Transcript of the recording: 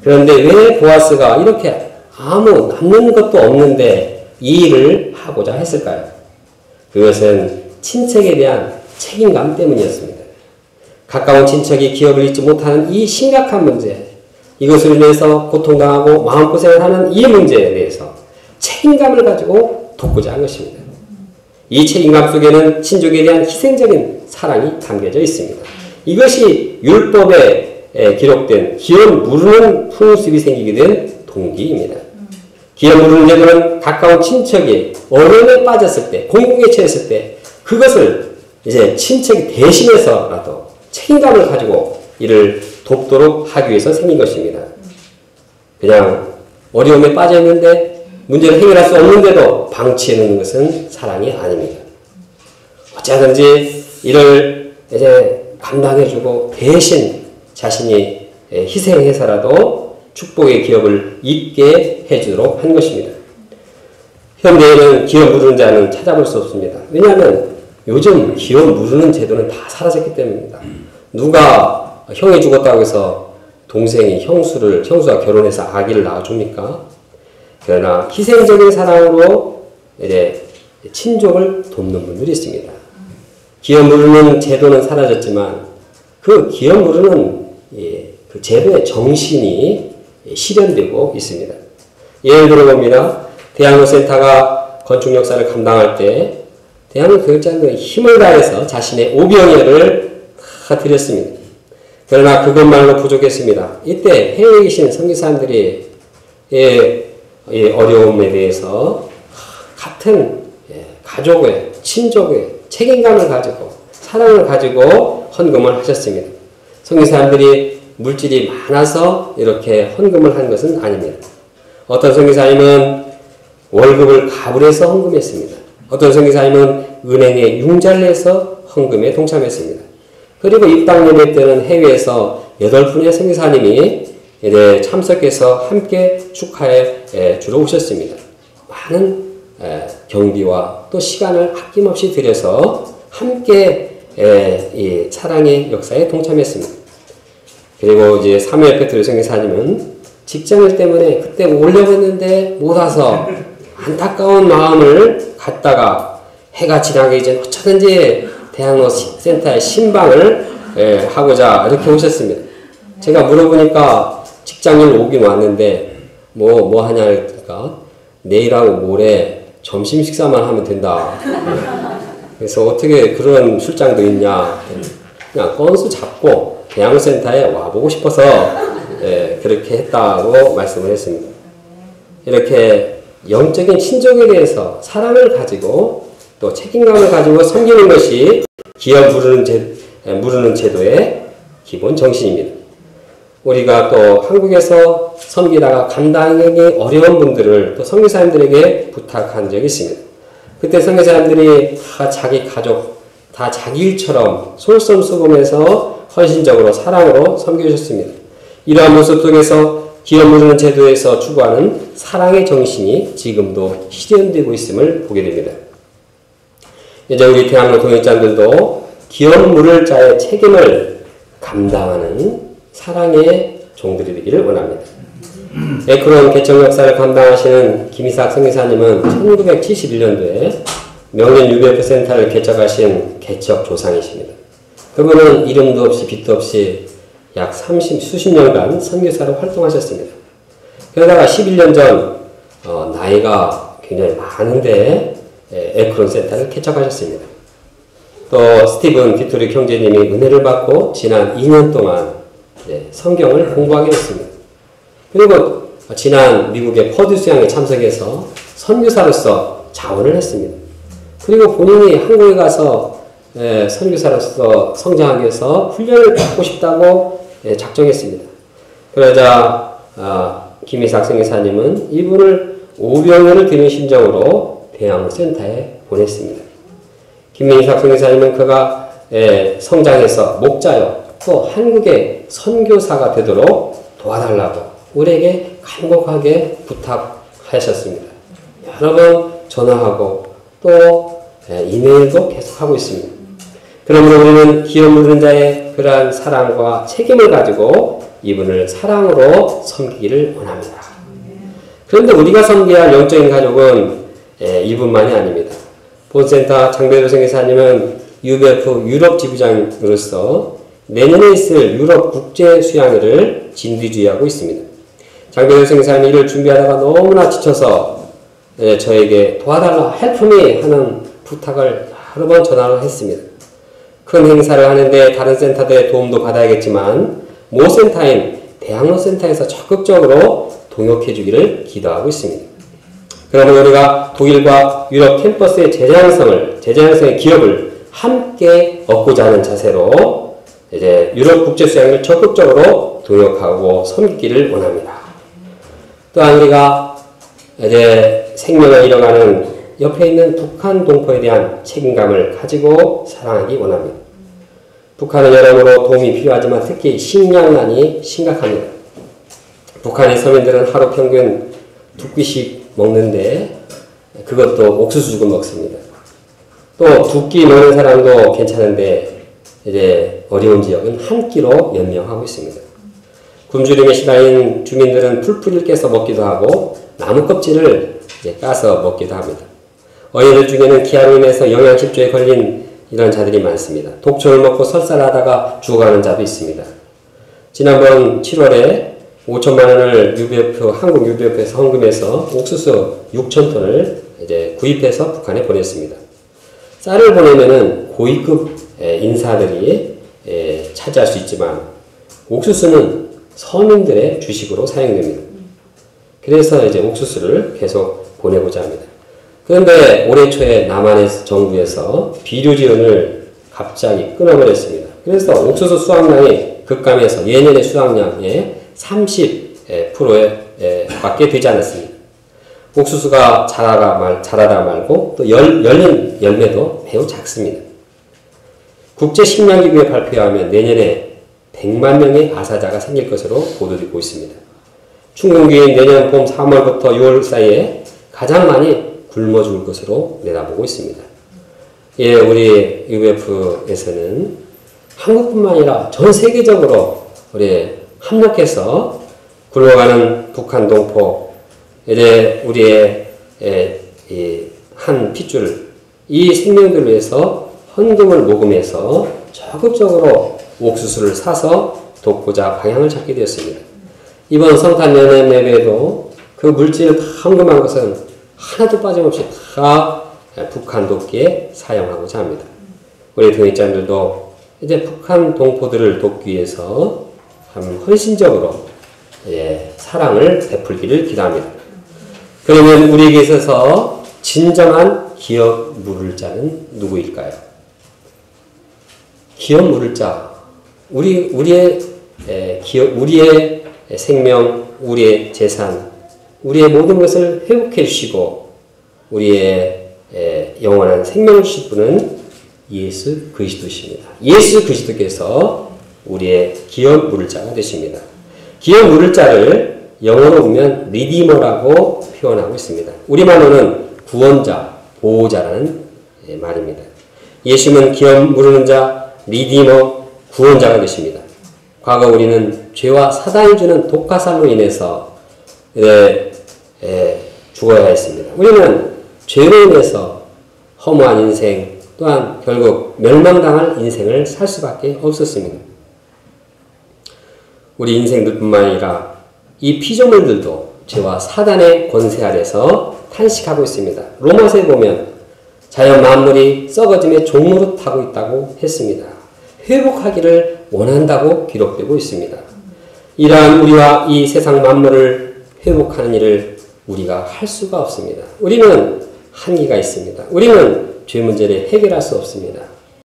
그런데 왜 보아스가 이렇게 아무 남는 것도 없는데 이 일을 하고자 했을까요? 그것은 친척에 대한 책임감 때문이었습니다. 가까운 친척이 기업을 잊지 못하는 이 심각한 문제, 이것으로 인해서 고통당하고 마음고생을 하는 이 문제에 대해서 책임감을 가지고 돕고자 한 것입니다. 이 책임감 속에는 친족에 대한 희생적인 사랑이 담겨져 있습니다. 이것이 율법에 기록된 기업 무르는 풍습이 생기게 된 동기입니다. 기업 무르는 제도는 가까운 친척이 어려움에 빠졌을 때, 공공에 처했을 때 그것을 이제 친척이 대신해서라도 책임감을 가지고 이를 돕도록 하기 위해서 생긴 것입니다. 그냥 어려움에 빠져 있는데 문제를 해결할 수 없는데도 방치해 놓는 것은 사랑이 아닙니다. 어쩌든지 이를 이제 감당해주고 대신 자신이 희생해서라도 축복의 기업을 잇게 해주도록 한 것입니다. 현대에는 기업 무르는 자는 찾아볼 수 없습니다. 왜냐하면 요즘 기업 무르는 제도는 다 사라졌기 때문입니다. 누가 형이 죽었다고 해서 동생이 형수가 결혼해서 아기를 낳아줍니까? 그러나 희생적인 사랑으로 이제 친족을 돕는 분들이 있습니다. 기업 무르는 제도는 사라졌지만 그 기업 무르는 그 제도의 정신이 실현되고 있습니다. 예를 들어 봅니다. 대학로센터가 건축 역사를 감당할 때 대학로 교육자는 힘을 다해서 자신의 오병이어를 다 드렸습니다. 그러나 그것만으로 부족했습니다. 이때 해외에 계신 선교사님들이 어려움에 대해서 같은 가족의, 친족의 책임감을 가지고 사랑을 가지고 헌금을 하셨습니다. 선교사님들이 물질이 많아서 이렇게 헌금을 한 것은 아닙니다. 어떤 선교사님은 월급을 가불해서 헌금했습니다. 어떤 선교사님은 은행에 융자를 내서 헌금에 동참했습니다. 그리고 입당 예배 때는 해외에서 8분의 선교사님이 참석해서 함께 축하해 주러 오셨습니다. 많은 경비와 또 시간을 아낌없이 들여서 함께 이 사랑의 역사에 동참했습니다. 그리고 이제 사무엘 페트로 선교사님은 직장일 때문에 그때 오려고 했는데 못 와서 안타까운 마음을 갖다가 해가 지나기 전에 어쩌든지 대학로 센터에 신방을 하고자 이렇게 오셨습니다. 제가 물어보니까 직장일 오긴 왔는데 뭐 하냐니까 내일하고 모레 점심 식사만 하면 된다. 그래서 어떻게 그런 출장도 있냐. 그냥 건수 잡고 대학로센터에 와보고 싶어서 그렇게 했다고 말씀을 했습니다. 이렇게 영적인 친족에 대해서 사랑을 가지고 또 책임감을 가지고 섬기는 것이 기업 무르는 제도의 기본 정신입니다. 우리가 또 한국에서 섬기다가 감당하기 어려운 분들을 또 선교사님들에게 부탁한 적이 있습니다. 그때 선교사님들이 다 자기 가족, 다 자기 일처럼 솔선수범해서 헌신적으로 사랑으로 섬겨주셨습니다. 이러한 모습 속에서 기업 무르는 제도에서 추구하는 사랑의 정신이 지금도 실현되고 있음을 보게 됩니다. 이제 우리 대학로 동역자들도 기업 무를 자의 책임을 감당하는 사랑의 종들이 되기를 원합니다. 에크론 개척 역사를 감당하시는 김이삭 선교사님은 1971년도에 명륜유배센터를 개척하신 개척 조상이십니다. 그분은 이름도 없이 빛도 없이 약 수십 년간 선교사로 활동하셨습니다. 그러다가 11년 전 나이가 굉장히 많은데 에크론 센터를 개척하셨습니다. 또 스티븐 디토리 형제님이 은혜를 받고 지난 2년 동안 성경을 공부하게 됐습니다. 그리고 지난 미국의 퍼듀 수양에 참석해서 선교사로서 자원을 했습니다. 그리고 본인이 한국에 가서 선교사로서 성장하기 위해서 훈련을 받고 싶다고 작정했습니다. 그러자 김이삭 선교사님은 이분을 오병이어를 드린 심정으로 대학로 센터에 보냈습니다. 김이삭 선교사님은 그가 성장해서 목자요 또 한국의 선교사가 되도록 도와달라고 우리에게 간곡하게 부탁하셨습니다. 여러 번 전화하고 또 이메일도 계속하고 있습니다. 그러므로 우리는 기업 무르는 자의 그러한 사랑과 책임을 가지고 이분을 사랑으로 섬기기를 원합니다. 그런데 우리가 섬겨야 할 영적인 가족은 이분만이 아닙니다. 본센터 장배도 선교사님은 UBF 유럽 지부장으로서 내년에 있을 유럽 국제 수양회를 진두지휘하고 있습니다. 장배도 선교사님이 이를 준비하다가 너무나 지쳐서 저에게 도와달라, 헬프미 하는 부탁을 여러 번 전화를 했습니다. 큰 행사를 하는데 다른 센터들의 도움도 받아야겠지만 모 센터인 대학로 센터에서 적극적으로 동역해 주기를 기도하고 있습니다. 그러면 우리가 독일과 유럽 캠퍼스의 제자양성의 기업을 함께 얻고자 하는 자세로 이제 유럽 국제수양을 적극적으로 동역하고 섬기기를 원합니다. 또한 우리가 이제 생명을 잃어가는 옆에 있는 북한 동포에 대한 책임감을 가지고 사랑하기 원합니다. 북한은 여러모로 도움이 필요하지만 특히 식량난이 심각합니다. 북한의 서민들은 하루 평균 2끼씩 먹는데 그것도 옥수수 죽을 먹습니다. 또 2끼 먹는 사람도 괜찮은데 이제 어려운 지역은 한 끼로 연명하고 있습니다. 굶주림에 시달린 주민들은 풀뿌리를 깨서 먹기도 하고 나무 껍질을 까서 먹기도 합니다. 어린이들 중에는 기아로 인해서 영양실조에 걸린 이런 자들이 많습니다. 독초를 먹고 설사를 하다가 죽어가는 자도 있습니다. 지난번 7월에 5천만 원을 한국 UBF에서 헌금해서 옥수수 6,000톤을 이제 구입해서 북한에 보냈습니다. 쌀을 보내면은 고위급 인사들이 차지할 수 있지만 옥수수는 서민들의 주식으로 사용됩니다. 그래서 이제 옥수수를 계속 보내고자 합니다. 그런데 올해 초에 남한의 정부에서 비료 지원을 갑자기 끊어버렸습니다. 그래서 옥수수 수확량이 급감해서 예년의 수확량의 30%에 밖에 되지 않았습니다. 옥수수가 자라다 말고 또 열린 열매도 매우 작습니다. 국제식량기구의 발표에 하면 내년에 100만 명의 아사자가 생길 것으로 보도되고 있습니다. 충군기인 내년 봄 3월부터 6월 사이에 가장 많이 굶어 죽을 것으로 내다보고 있습니다. 예, 우리 UBF에서는 한국뿐만 아니라 전 세계적으로 우리 합력해서 굶어가는 북한 동포, 이제 우리의 한 핏줄, 이 생명들을 위해서 헌금을 모금해서 적극적으로 옥수수를 사서 돕고자 방향을 잡게 되었습니다. 이번 성탄 연합 예배에도 그 물질을 다 헌금한 것은 하나도 빠짐없이 다 북한 돕기에 사용하고자 합니다. 우리 동역자들도 이제 북한 동포들을 돕기 위해서 헌신적으로 사랑을 베풀기를 기도합니다. 그러면 우리에게 있어서 진정한 기업 물을 자는 누구일까요? 기업 물을 자, 우리의 생명, 우리의 재산, 우리의 모든 것을 회복해 주시고 우리의 영원한 생명을 주실 분은 예수 그리스도십니다. 예수 그리스도께서 우리의 기업 물을 자가 되십니다. 기업 물을 자를 영어로 보면 리디머라고 표현하고 있습니다. 우리말로는 구원자, 보호자라는 말입니다. 예수님은 기업 물르는 자, 리디머, 구원자가 되십니다. 과거 우리는 죄와 사단이 주는 독가살로 인해서 죽어야 했습니다. 우리는 죄로 인해서 허무한 인생, 또한 결국 멸망당할 인생을 살 수밖에 없었습니다. 우리 인생들뿐만 아니라 이 피조물들도 죄와 사단의 권세 아래서 탄식하고 있습니다. 로마서에 보면 자연 만물이 썩어짐의 종노릇하고 있다고 했습니다. 회복하기를 원한다고 기록되고 있습니다. 이러한 우리와 이 세상 만물을 회복하는 일을 우리가 할 수가 없습니다. 우리는 한계가 있습니다. 우리는 죄 문제를 해결할 수 없습니다.